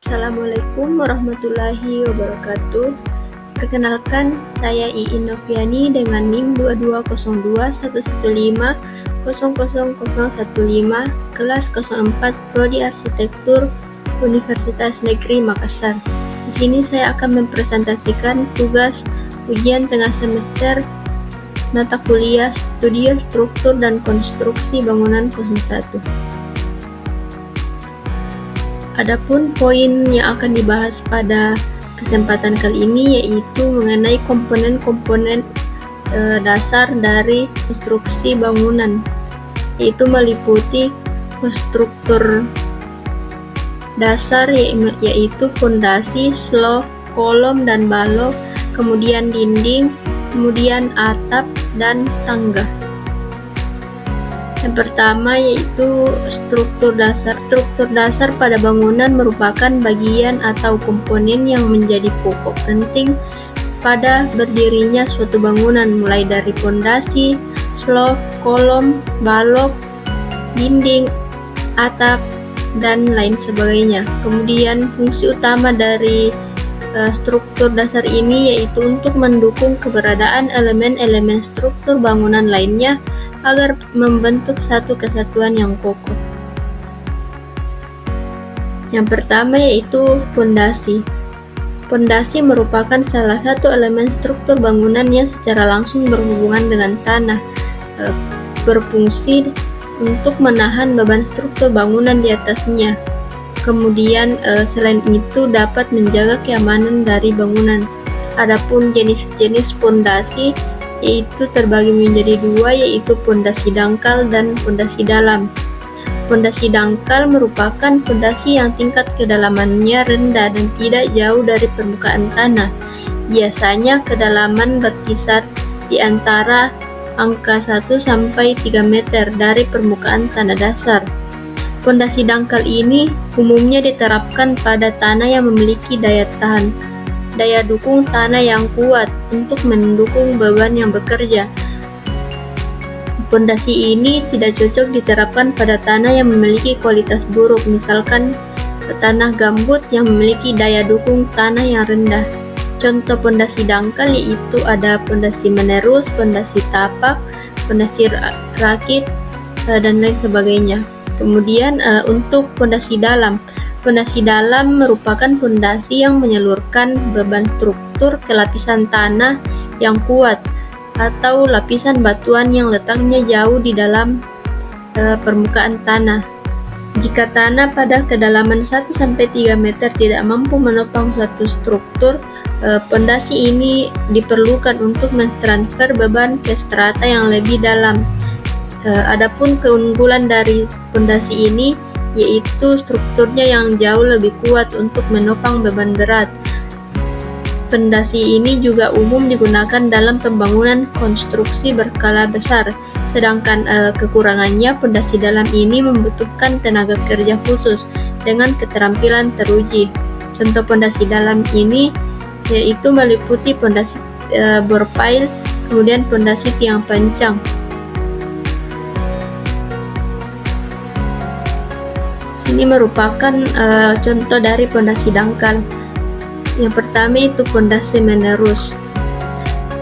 Assalamualaikum warahmatullahi wabarakatuh. Perkenalkan, saya Iin Noviani dengan NIM 220211500015 kelas 04 Prodi Arsitektur Universitas Negeri Makassar. Di sini saya akan mempresentasikan tugas ujian tengah semester mata kuliah Studio Struktur dan Konstruksi Bangunan 01. Adapun poin yang akan dibahas pada kesempatan kali ini yaitu mengenai komponen-komponen dasar dari konstruksi bangunan, yaitu meliputi konstruktur dasar yaitu fondasi, slope, kolom dan balok, kemudian dinding, kemudian atap dan tangga. Yang pertama yaitu struktur dasar. Struktur dasar pada bangunan merupakan bagian atau komponen yang menjadi pokok penting pada berdirinya suatu bangunan, mulai dari fondasi, slope, kolom, balok, dinding, atap, dan lain sebagainya. Kemudian fungsi utama dari struktur dasar ini yaitu untuk mendukung keberadaan elemen-elemen struktur bangunan lainnya agar membentuk satu kesatuan yang kokoh. Yang pertama yaitu fondasi. Fondasi merupakan salah satu elemen struktur bangunan yang secara langsung berhubungan dengan tanah, berfungsi untuk menahan beban struktur bangunan di atasnya. Kemudian selain itu dapat menjaga keamanan dari bangunan. Adapun jenis-jenis fondasi yaitu terbagi menjadi dua, yaitu fondasi dangkal dan fondasi dalam. Fondasi dangkal merupakan fondasi yang tingkat kedalamannya rendah dan tidak jauh dari permukaan tanah. Biasanya kedalaman berkisar di antara angka 1 sampai 3 meter dari permukaan tanah dasar. Fondasi dangkal ini umumnya diterapkan pada tanah yang memiliki daya dukung tanah yang kuat untuk mendukung beban yang bekerja. Fondasi ini tidak cocok diterapkan pada tanah yang memiliki kualitas buruk, misalkan tanah gambut yang memiliki daya dukung tanah yang rendah. Contoh fondasi dangkal yaitu ada fondasi menerus, fondasi tapak, fondasi rakit, dan lain sebagainya. Kemudian untuk fondasi dalam. Fondasi dalam merupakan fondasi yang menyalurkan beban struktur ke lapisan tanah yang kuat atau lapisan batuan yang letaknya jauh di dalam permukaan tanah. Jika tanah pada kedalaman 1-3 meter tidak mampu menopang suatu struktur, fondasi ini diperlukan untuk mentransfer beban ke strata yang lebih dalam. Adapun keunggulan dari fondasi ini yaitu strukturnya yang jauh lebih kuat untuk menopang beban berat. Fondasi ini juga umum digunakan dalam pembangunan konstruksi berskala besar, sedangkan kekurangannya fondasi dalam ini membutuhkan tenaga kerja khusus dengan keterampilan teruji. Contoh fondasi dalam ini yaitu meliputi fondasi bor pile, kemudian fondasi tiang pancang. Ini merupakan contoh dari fondasi dangkal. Yang pertama itu fondasi menerus.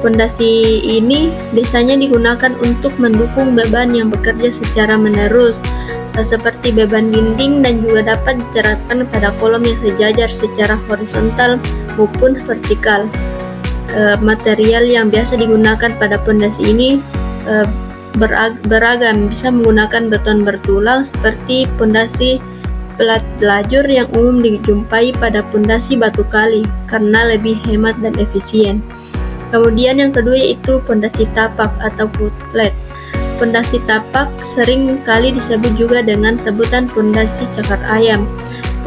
Fondasi ini biasanya digunakan untuk mendukung beban yang bekerja secara menerus, seperti beban dinding, dan juga dapat diterapkan pada kolom yang sejajar secara horizontal maupun vertikal. Material yang biasa digunakan pada fondasi ini beragam, bisa menggunakan beton bertulang seperti fondasi pelat lajur yang umum dijumpai pada fondasi batu kali karena lebih hemat dan efisien. Kemudian yang kedua yaitu fondasi tapak atau footplate. Fondasi tapak sering kali disebut juga dengan sebutan fondasi cakar ayam.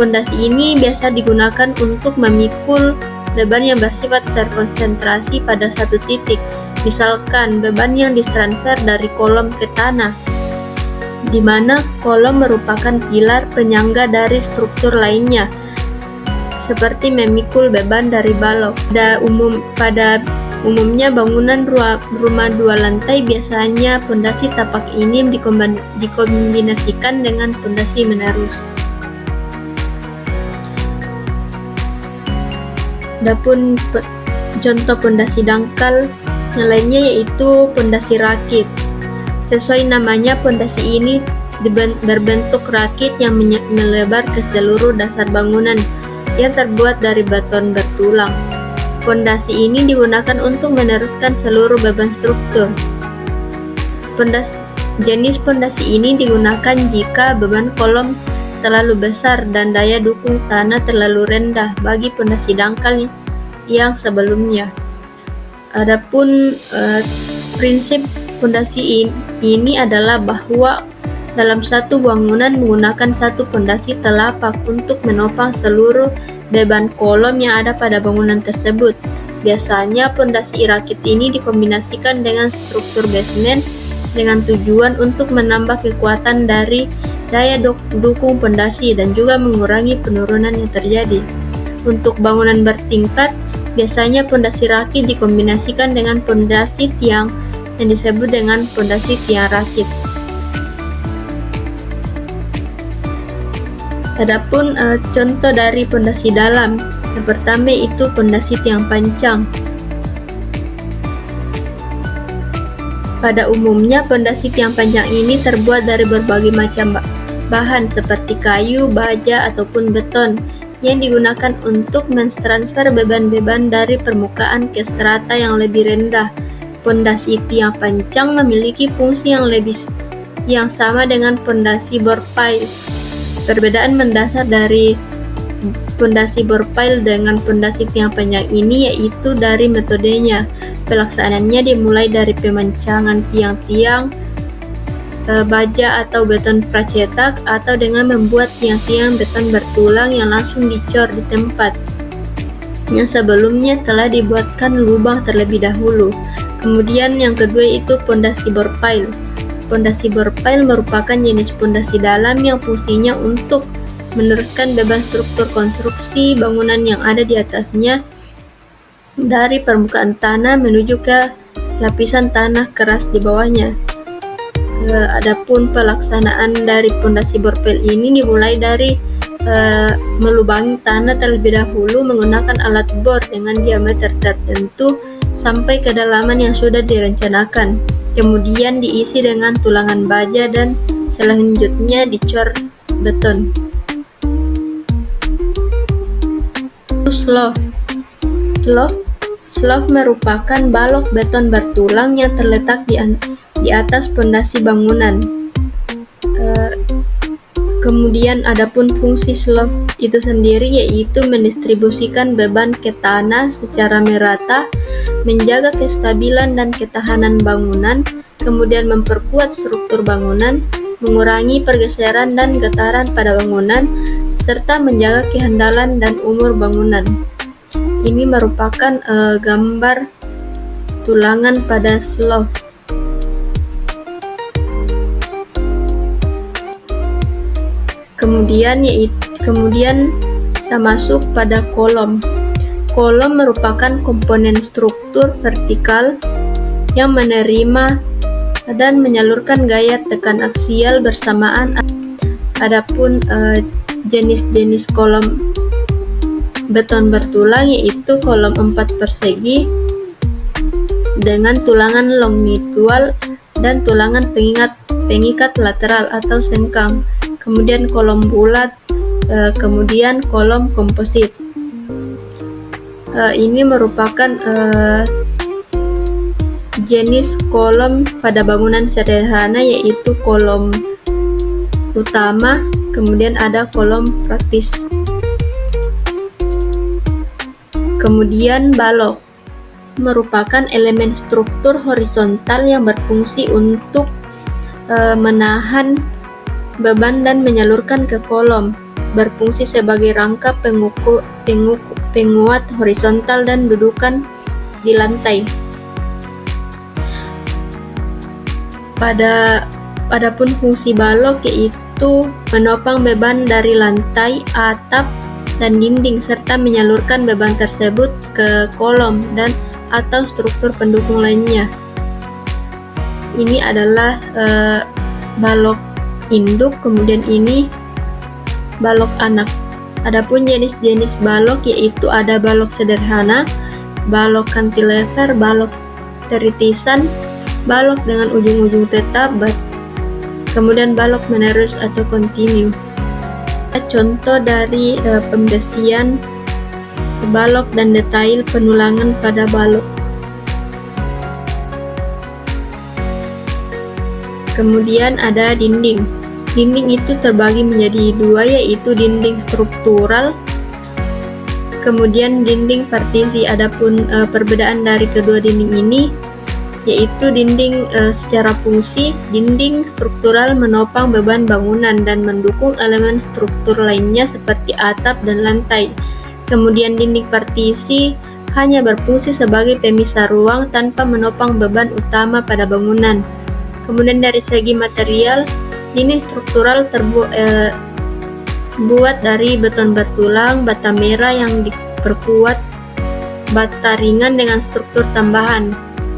Fondasi ini biasa digunakan untuk memikul beban yang bersifat terkonsentrasi pada satu titik, misalkan beban yang ditransfer dari kolom ke tanah, di mana kolom merupakan pilar penyangga dari struktur lainnya, seperti memikul beban dari balok. Pada umumnya bangunan rumah 2 lantai biasanya fondasi tapak ini dikombinasikan dengan fondasi menerus. Adapun contoh pondasi dangkal yang lainnya yaitu pondasi rakit. Sesuai namanya, pondasi ini berbentuk rakit yang melebar ke seluruh dasar bangunan yang terbuat dari beton bertulang. Pondasi ini digunakan untuk meneruskan seluruh beban struktur. Jenis pondasi ini digunakan jika beban kolom terlalu besar dan daya dukung tanah terlalu rendah bagi pondasi dangkal yang sebelumnya. Adapun prinsip pondasi ini adalah bahwa dalam satu bangunan menggunakan satu pondasi telapak untuk menopang seluruh beban kolom yang ada pada bangunan tersebut. Biasanya pondasi rakit ini dikombinasikan dengan struktur basement dengan tujuan untuk menambah kekuatan dari daya dukung pondasi dan juga mengurangi penurunan yang terjadi. Untuk bangunan bertingkat, biasanya pondasi rakit dikombinasikan dengan pondasi tiang yang disebut dengan pondasi tiang rakit. Adapun contoh dari pondasi dalam, yang pertama itu pondasi tiang pancang. Pada umumnya, pondasi tiang panjang ini terbuat dari berbagai macam bahan seperti kayu, baja, ataupun beton yang digunakan untuk mentransfer beban-beban dari permukaan ke strata yang lebih rendah. Pondasi tiang pancang memiliki fungsi yang sama dengan pondasi bor pile. Perbedaan mendasar dari pondasi bor pile dengan pondasi tiang panjang ini yaitu dari metodenya. Pelaksanaannya dimulai dari pemancangan tiang-tiang baja atau beton pracetak atau dengan membuat tiang-tiang beton bertulang yang langsung dicor di tempat yang sebelumnya telah dibuatkan lubang terlebih dahulu. Kemudian yang kedua itu pondasi bor pile. Pondasi bor pile merupakan jenis pondasi dalam yang fungsinya untuk meneruskan beban struktur konstruksi bangunan yang ada di atasnya dari permukaan tanah menuju ke lapisan tanah keras di bawahnya. Adapun pelaksanaan dari pondasi bor pile ini dimulai dari melubangi tanah terlebih dahulu menggunakan alat bor dengan diameter tertentu sampai kedalaman yang sudah direncanakan. Kemudian diisi dengan tulangan baja dan selanjutnya dicor beton. Slope merupakan balok beton bertulang yang terletak di atas pondasi bangunan. Kemudian adapun fungsi slope itu sendiri yaitu mendistribusikan beban ke tanah secara merata, menjaga kestabilan dan ketahanan bangunan, kemudian memperkuat struktur bangunan, mengurangi pergeseran dan getaran pada bangunan, serta menjaga kehandalan dan umur bangunan. Ini merupakan gambar tulangan pada slope. Kemudian kita masuk pada kolom. Kolom merupakan komponen struktur vertikal yang menerima dan menyalurkan gaya tekan aksial bersamaan. Adapun jenis-jenis kolom beton bertulang yaitu kolom 4 persegi dengan tulangan longitudinal dan tulangan pengikat lateral atau sengkang, kemudian kolom bulat, kemudian kolom komposit. Ini merupakan jenis kolom pada bangunan sederhana yaitu kolom utama, kemudian ada kolom praktis. Kemudian balok merupakan elemen struktur horizontal yang berfungsi untuk menahan beban dan menyalurkan ke kolom, berfungsi sebagai rangka penguat horizontal dan dudukan di lantai. Adapun fungsi balok yaitu menopang beban dari lantai, atap, dan dinding serta menyalurkan beban tersebut ke kolom dan atau struktur pendukung lainnya. Ini adalah balok induk, kemudian ini balok anak. Adapun jenis-jenis balok yaitu ada balok sederhana, balok cantilever, balok teritisan, balok dengan ujung-ujung tetap, kemudian balok menerus atau kontinu. Contoh dari pembesian balok dan detail penulangan pada balok. Kemudian ada dinding. Dinding itu terbagi menjadi dua, yaitu dinding struktural, kemudian dinding partisi. Adapun perbedaan dari kedua dinding ini yaitu dinding secara fungsi. Dinding struktural menopang beban bangunan dan mendukung elemen struktur lainnya seperti atap dan lantai. Kemudian dinding partisi hanya berfungsi sebagai pemisah ruang tanpa menopang beban utama pada bangunan. Kemudian dari segi material, dinding struktural terbuat dari beton bertulang, bata merah yang diperkuat bata ringan dengan struktur tambahan.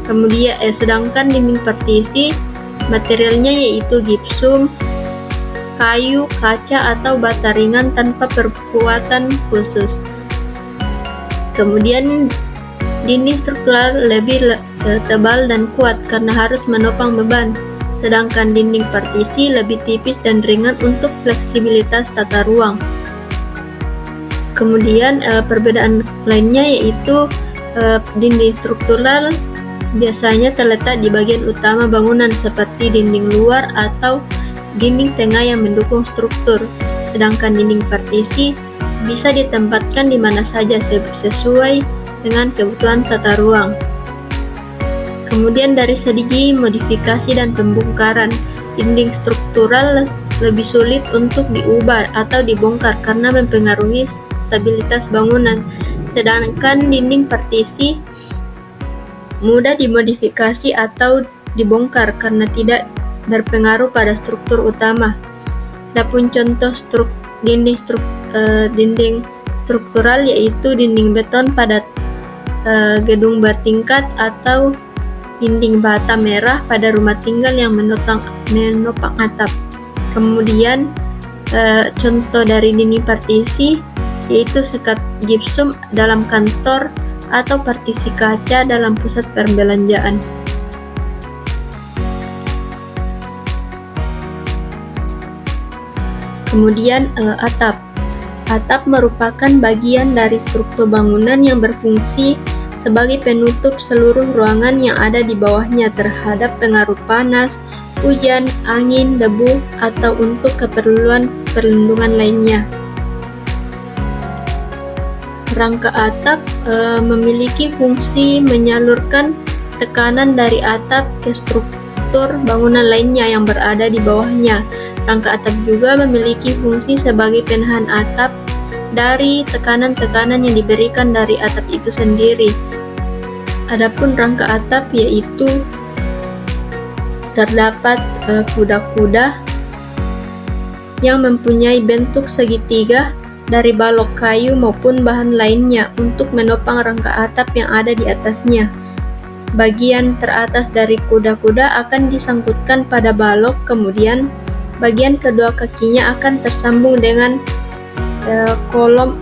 Kemudian sedangkan dinding partisi materialnya yaitu gipsum, kayu, kaca atau bata ringan tanpa perkuatan khusus. Kemudian dinding struktural lebih tebal dan kuat karena harus menopang beban, sedangkan dinding partisi lebih tipis dan ringan untuk fleksibilitas tata ruang. Kemudian perbedaan lainnya yaitu dinding struktural biasanya terletak di bagian utama bangunan seperti dinding luar atau dinding tengah yang mendukung struktur, sedangkan dinding partisi bisa ditempatkan di mana saja sesuai dengan kebutuhan tata ruang. Kemudian dari segi modifikasi dan pembongkaran, dinding struktural lebih sulit untuk diubah atau dibongkar karena mempengaruhi stabilitas bangunan, sedangkan dinding partisi mudah dimodifikasi atau dibongkar karena tidak berpengaruh pada struktur utama. Adapun contoh dinding struktural yaitu dinding beton pada gedung bertingkat atau dinding bata merah pada rumah tinggal yang menopang atap. Kemudian contoh dari dinding partisi yaitu sekat gipsum dalam kantor atau partisi kaca dalam pusat perbelanjaan. Kemudian atap. Atap merupakan bagian dari struktur bangunan yang berfungsi sebagai penutup seluruh ruangan yang ada di bawahnya terhadap pengaruh panas, hujan, angin, debu, atau untuk keperluan perlindungan lainnya. Rangka atap memiliki fungsi menyalurkan tekanan dari atap ke struktur bangunan lainnya yang berada di bawahnya. Rangka atap juga memiliki fungsi sebagai penahan atap dari tekanan-tekanan yang diberikan dari atap itu sendiri. Adapun rangka atap yaitu terdapat kuda-kuda yang mempunyai bentuk segitiga dari balok kayu maupun bahan lainnya untuk menopang rangka atap yang ada di atasnya. Bagian teratas dari kuda-kuda akan disangkutkan pada balok, kemudian bagian kedua kakinya akan tersambung dengan kolom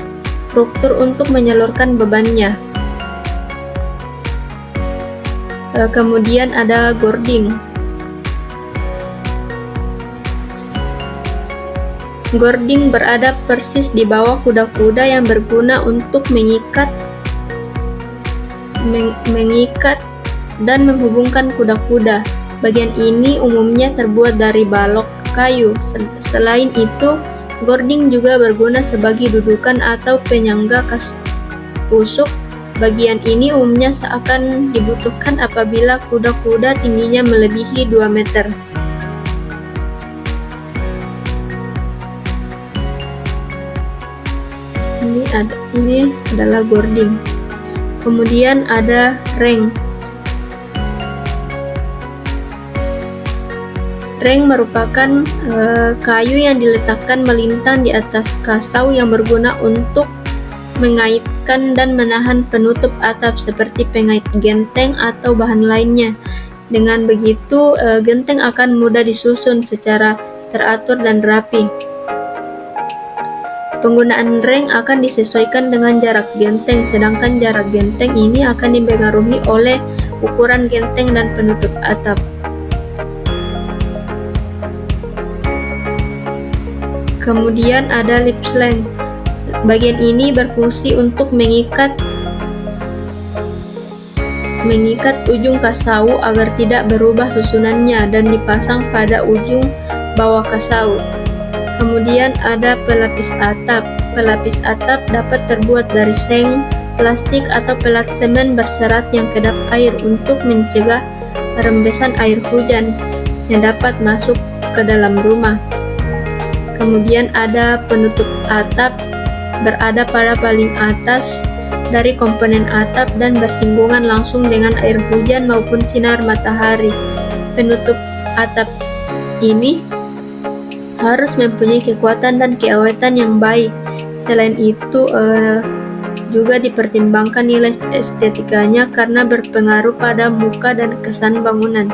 struktur untuk menyalurkan bebannya. Kemudian ada gording. Gording berada persis di bawah kuda-kuda yang berguna untuk mengikat dan menghubungkan kuda-kuda. Bagian ini umumnya terbuat dari balok kayu. Selain itu, gording juga berguna sebagai dudukan atau penyangga usuk. Bagian ini umumnya akan dibutuhkan apabila kuda-kuda tingginya melebihi 2 meter. Ini adalah gording. Kemudian ada reng. Reng merupakan kayu yang diletakkan melintang di atas kasau yang berguna untuk mengaitkan dan menahan penutup atap seperti pengait genteng atau bahan lainnya. Dengan begitu, genteng akan mudah disusun secara teratur dan rapi. Penggunaan reng akan disesuaikan dengan jarak genteng, sedangkan jarak genteng ini akan dipengaruhi oleh ukuran genteng dan penutup atap. Kemudian ada lip slang. Bagian ini berfungsi untuk mengikat ujung kasau agar tidak berubah susunannya dan dipasang pada ujung bawah kasau. Kemudian ada pelapis atap. Pelapis atap dapat terbuat dari seng, plastik, atau pelat semen berserat yang kedap air untuk mencegah rembesan air hujan yang dapat masuk ke dalam rumah. Kemudian ada penutup atap, berada pada paling atas dari komponen atap dan bersinggungan langsung dengan air hujan maupun sinar matahari. Penutup atap ini harus mempunyai kekuatan dan keawetan yang baik. Selain itu juga dipertimbangkan nilai estetikanya karena berpengaruh pada muka dan kesan bangunan.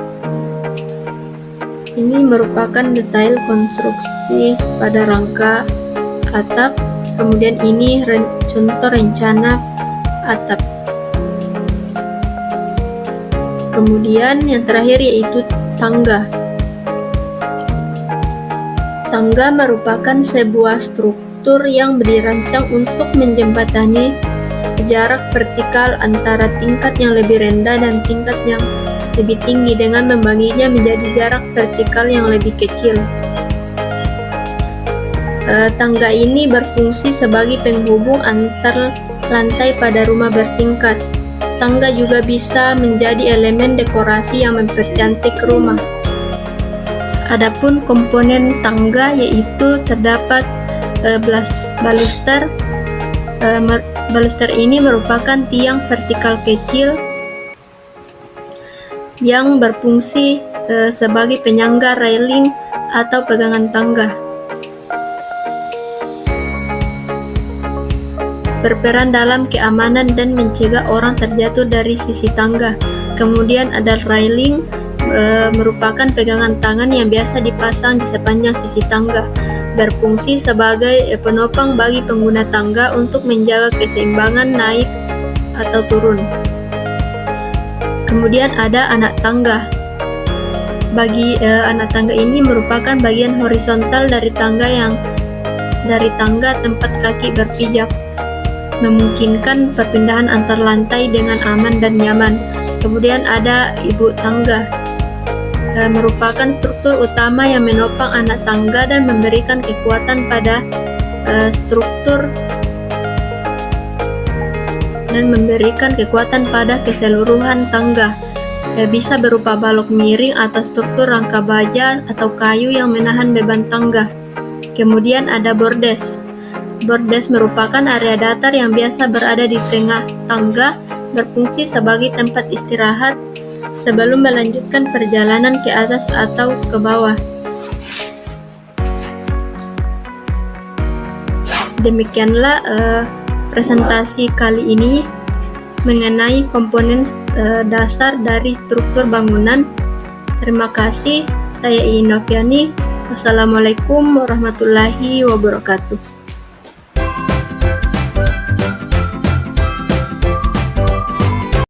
Ini merupakan detail konstruksi pada rangka atap. Kemudian ini contoh rencana atap. Kemudian yang terakhir yaitu tangga. Tangga merupakan sebuah struktur yang dirancang untuk menjembatani jarak vertikal antara tingkat yang lebih rendah dan tingkat yang lebih tinggi dengan membaginya menjadi jarak vertikal yang lebih kecil. Tangga ini berfungsi sebagai penghubung antar lantai pada rumah bertingkat. Tangga juga bisa menjadi elemen dekorasi yang mempercantik rumah. Adapun komponen tangga yaitu terdapat baluster. Baluster ini merupakan tiang vertikal kecil yang berfungsi sebagai penyangga railing atau pegangan tangga. Berperan dalam keamanan dan mencegah orang terjatuh dari sisi tangga. Kemudian ada railing, merupakan pegangan tangan yang biasa dipasang di sepanjang sisi tangga, berfungsi sebagai penopang bagi pengguna tangga untuk menjaga keseimbangan naik atau turun. Kemudian ada anak tangga. Anak tangga ini merupakan bagian horizontal dari tangga tempat kaki berpijak, memungkinkan perpindahan antar lantai dengan aman dan nyaman. Kemudian ada ibu tangga. Merupakan struktur utama yang menopang anak tangga dan memberikan kekuatan pada struktur dan memberikan kekuatan pada keseluruhan tangga. Bisa berupa balok miring atau struktur rangka baja atau kayu yang menahan beban tangga. Kemudian ada bordes. Bordes merupakan area datar yang biasa berada di tengah tangga, berfungsi sebagai tempat istirahat sebelum melanjutkan perjalanan ke atas atau ke bawah. Demikianlah presentasi kali ini mengenai komponen dasar dari struktur bangunan. Terima kasih. Saya Iin Noviani. Wassalamualaikum warahmatullahi wabarakatuh.